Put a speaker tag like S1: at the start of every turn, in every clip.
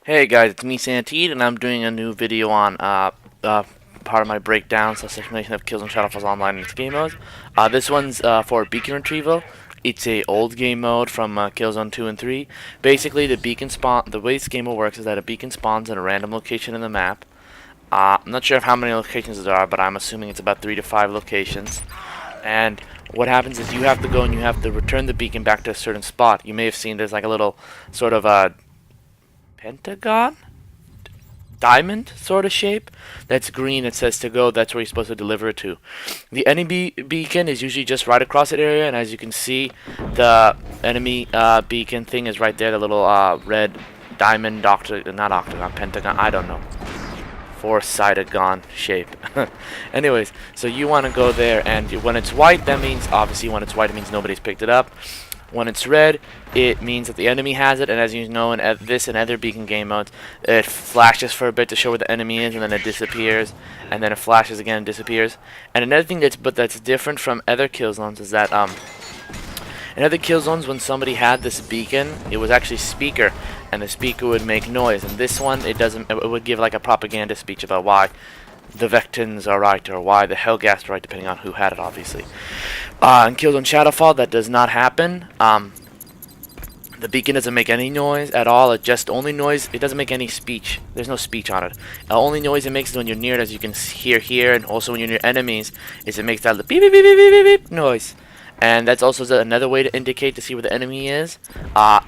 S1: Hey guys, it's me Santide, and I'm doing a new video on part of my breakdown / explanation of Killzone Shadowfall's online and its game modes. This one's for beacon retrieval. It's a old game mode from Killzone 2 and 3. Basically, the way this game mode works is that a beacon spawns at a random location in the map. I'm not sure of how many locations there are, but I'm assuming it's about 3 to 5 locations. And what happens is you have to go and you have to return the beacon back to a certain spot. You may have seen there's like a little sort of pentagon, diamond sort of shape that's green. It says to go. That's where you're supposed to deliver it to. The enemy beacon is usually just right across that area, and as you can see, the enemy beacon thing is right there. The little red diamond not octagon, pentagon, I don't know, four-sided shape. Anyways, so you want to go there, and when it's white, that means obviously when it's white, it means nobody's picked it up. When it's red, it means that the enemy has it, and as you know, in this and other beacon game modes, it flashes for a bit to show where the enemy is, and then it disappears, and then it flashes again and disappears. And another thing that's different from other kill zones is that in other kill zones, when somebody had this beacon, it was actually speaker, and the speaker would make noise. And this one, it doesn't. It would give like a propaganda speech about why the Vectins are right, or why the Hellghast are right, depending on who had it, obviously. In Killzone Shadowfall, that does not happen. The beacon doesn't make any noise at all. It just only noise. It doesn't make any speech. There's no speech on it. The only noise it makes is when you're near it, as you can hear here, and also when you're near enemies, is it makes that beep beep beep beep beep beep noise. And that's also another way to indicate to see where the enemy is.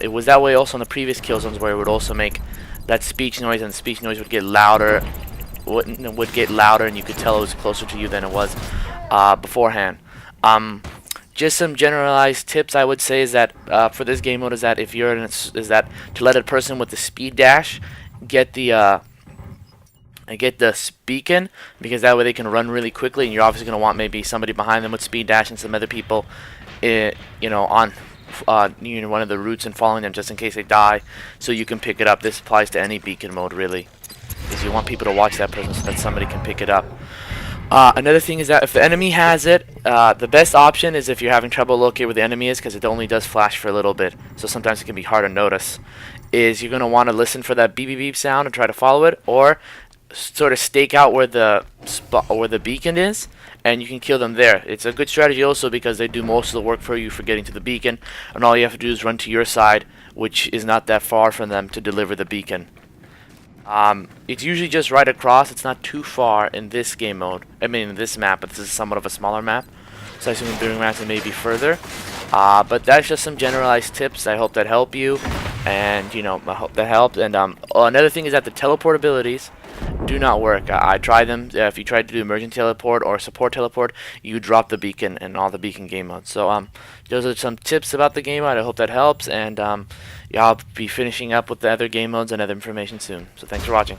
S1: It was that way also in the previous kill zones, where it would also make that speech noise, and the speech noise would get louder. Would get louder, and you could tell it was closer to you than it was beforehand. Just some generalized tips I would say is that for this game mode is that if you're to let a person with the speed dash get the beacon, because that way they can run really quickly, and you're obviously going to want maybe somebody behind them with speed dash and some other people on one of the routes and following them just in case they die, so you can pick it up. This applies to any beacon mode really, is you want people to watch that person so that somebody can pick it up. Another thing is that if the enemy has it, the best option is if you're having trouble locating where the enemy is, because it only does flash for a little bit, so sometimes it can be hard to notice, is you're going to want to listen for that beep beep beep sound and try to follow it, or sort of stake out where the beacon is, and you can kill them there. It's a good strategy also because they do most of the work for you for getting to the beacon, and all you have to do is run to your side, which is not that far from them, to deliver the beacon. It's usually just right across. It's not too far in this game mode. I mean, in this map, but this is somewhat of a smaller map. So I assume in bigger maps it may be further. But that's just some generalized tips. I hope that help you, and I hope that helped. And another thing is that the teleport abilities do not work. I tried them. If you tried to do emergent teleport or support teleport, you drop the beacon in all the beacon game modes. So those are some tips about the game mode. I hope that helps, and yeah, I'll be finishing up with the other game modes and other information soon. So thanks for watching.